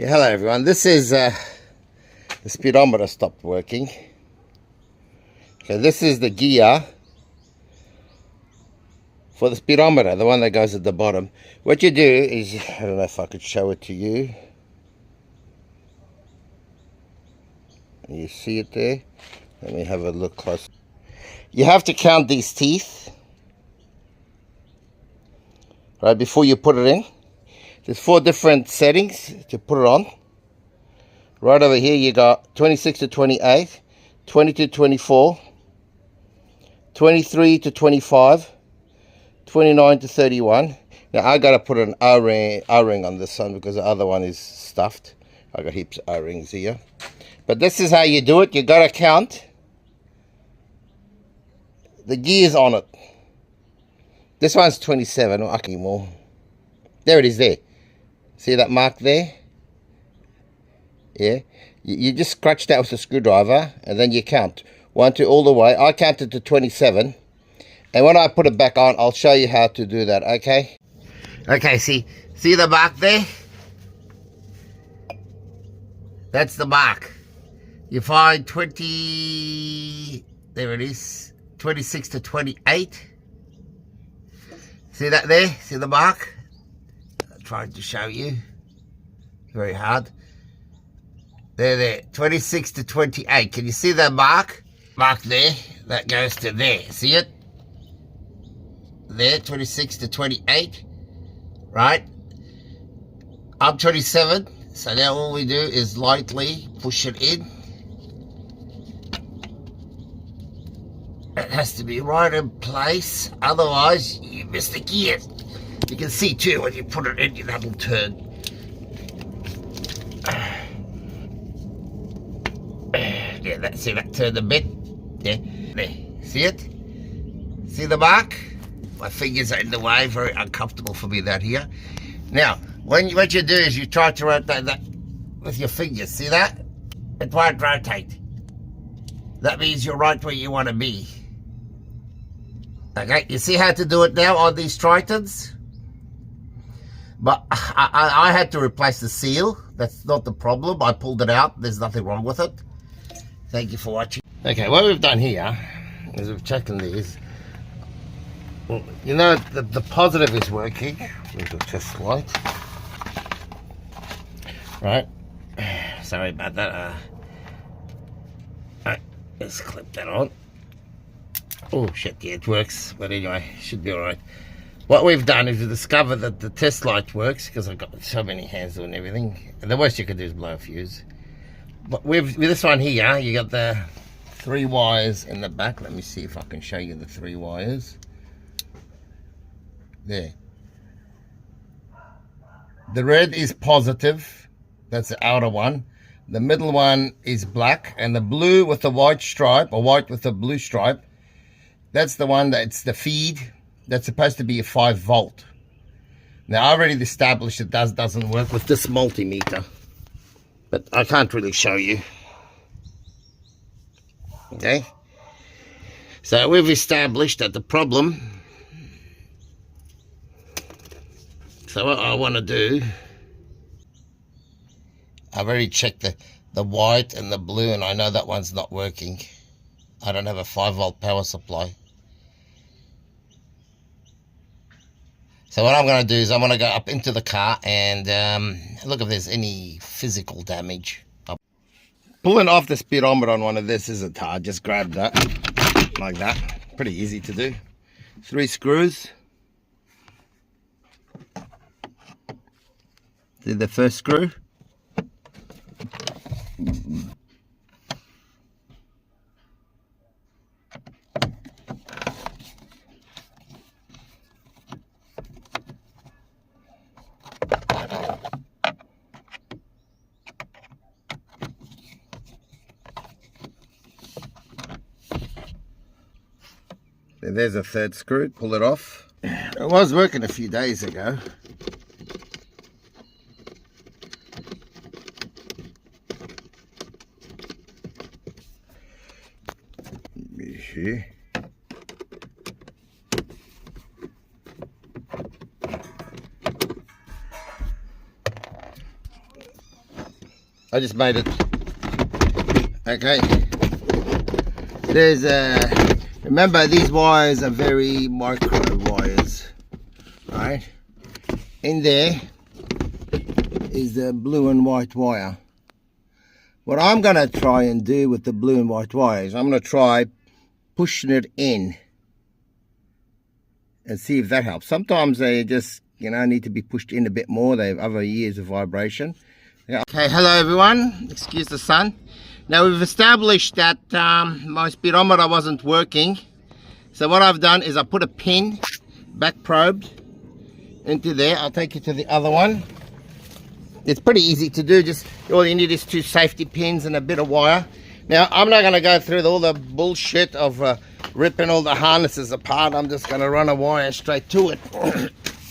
Yeah, hello everyone. This is the speedometer stopped working. Okay, this is the gear for the speedometer, the one that goes at the bottom. What you do is, I don't know if I could show it to you. You see it there? Let me have a look close. You have to count these teeth, right, before you put it in. There's 4 different settings to put it on. Right over here you got 26 to 28, 20 to 24, 23 to 25, 29 to 31. Now I gotta put an O-ring on this one because the other one is stuffed. I got heaps of O-rings here. But this is how you do it. You gotta count the gears on it. This one's 27, or okay, more. There it is there. See that mark there? Yeah. You just scratch that with a screwdriver and then you count. 1, 2, all the way. I counted to 27. And when I put it back on, I'll show you how to do that, okay? Okay, see the mark there? That's the mark. You find 20, there it is, 26 to 28. See that there? See the mark? I'm trying to show you. Very hard. There, 26 to 28. Can you see that mark? Mark there, that goes to there. See it? There, 26 to 28, right? I'm 27, so now all we do is lightly push it in. It has to be right in place, otherwise you miss the gear. You can see too when you put it in, that'll turn. Yeah, see that turned a bit? Yeah, there, see it? See the mark? My fingers are in the way, very uncomfortable for me that here. Now, what you do is you try to rotate that with your fingers, see that? It won't rotate. That means you're right where you want to be. Okay, you see how to do it now on these Tritons? But I had to replace the seal. That's not the problem. I pulled it out. There's nothing wrong with it. Thank you for watching. Okay, what we've done here is we've checked these. Well, you know, the positive is working. There's a test light. Right. Sorry about that. Right, let's clip that on. Oh shit, yeah, it works. But anyway, should be alright. What we've done is we discovered that the test light works because I've got so many hands doing everything. And the worst you could do is blow a fuse. But with this one here, you got the 3 wires in the back. Let me see if I can show you the 3 wires. There. The red is positive. That's the outer one. The middle one is black. And the blue with the white stripe, or white with the blue stripe, that's the one that's the feed. That's supposed to be a 5 volt. Now, I already established it doesn't work with this multimeter. But I can't really show you. Okay. So we've established that the problem. So what I want to do, I've already checked the white and the blue, and I know that one's not working. I don't have a 5 volt power supply. So what I'm going to do is I'm going to go up into the car and look if there's any physical damage. Pulling off the speedometer on one of this isn't hard. Just grab that like that. Pretty easy to do. 3 screws. See the first screw? There's a 3rd screw, pull it off. It was working a few days ago. See? I just made it. Okay. There's remember these wires are very micro wires, right? In there is the blue and white wire. What I'm going to try and do with the blue and white wire is I'm going to try pushing it in and see if that helps. Sometimes they just, need to be pushed in a bit more. They have other years of vibration. Yeah. Okay, hello everyone. Excuse the sun. Now we've established that my speedometer wasn't working. So what I've done is I put a pin, back probed, into there. I'll take you to the other one. It's pretty easy to do. Just all you need is 2 safety pins and a bit of wire. Now I'm not going to go through all the bullshit of ripping all the harnesses apart. I'm just going to run a wire straight to it.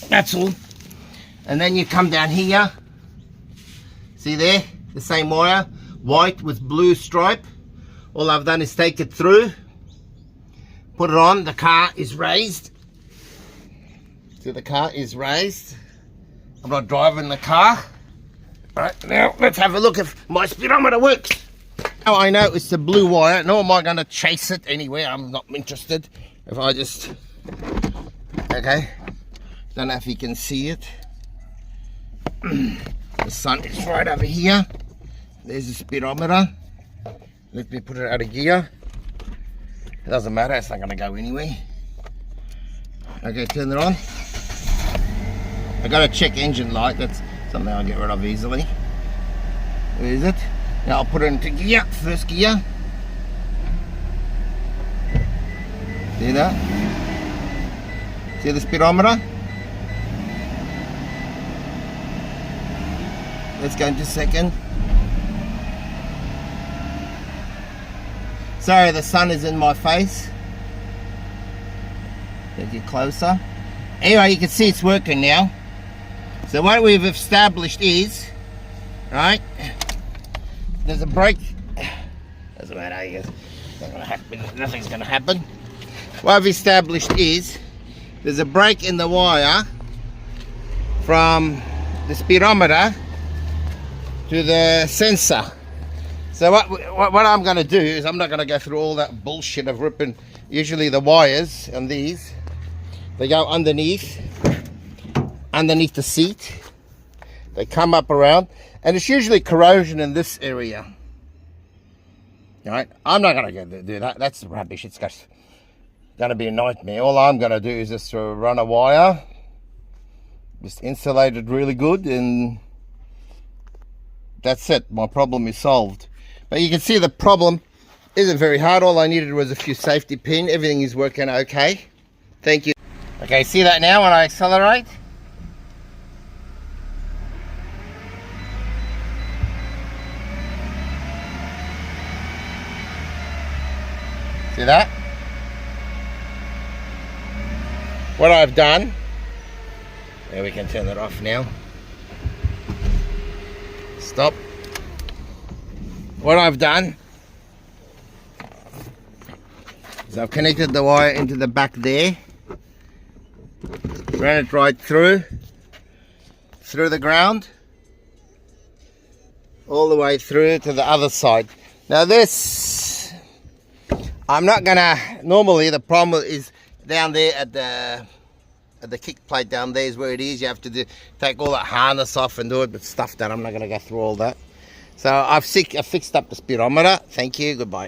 That's all. And then you come down here. See there? The same wire. White with blue stripe. All I've done is take it through. Put it on. The car is raised. See, the car is raised. I'm not driving the car. Alright, now let's have a look if my speedometer works. Now I know it's the blue wire, nor am I going to chase it anywhere. I'm not interested. If I just... Okay. Don't know if you can see it. The sun is right over here. There's the speedometer. Let me put it out of gear. It doesn't matter, it's not going to go anywhere. Okay, turn it on. I got a check engine light. That's something I'll get rid of easily. Where is it? Now I'll put it into gear, first gear. See that? See the speedometer? Let's go into second. Sorry, the sun is in my face. Get you closer. Anyway, you can see it's working now. So what we've established is, right, there's a brake. Doesn't matter, I guess. Not gonna happen. Nothing's going to happen. What I've established is there's a brake in the wire from the speedometer to the sensor. So what I'm going to do is I'm not going to go through all that bullshit of ripping. Usually the wires and these, they go underneath the seat. They come up around, and it's usually corrosion in this area. All right, I'm not going to do that. That's rubbish. It's just going to be a nightmare. All I'm going to do is just run a wire, just insulate it really good, and that's it. My problem is solved. But you can see the problem isn't very hard. All I needed was a few safety pins. Everything is working okay. Thank you. Okay, see that now when I accelerate? See that? What I've done, there, we can turn that off now. Stop. What I've done is I've connected the wire into the back there, ran it right through the ground, all the way through to the other side. Now this, I'm not gonna, normally the problem is down there at the kick plate down there is where it is. You have to take all that harness off and do it, but stuff that I'm not gonna go through all that. So I've fixed up the speedometer. Thank you, goodbye.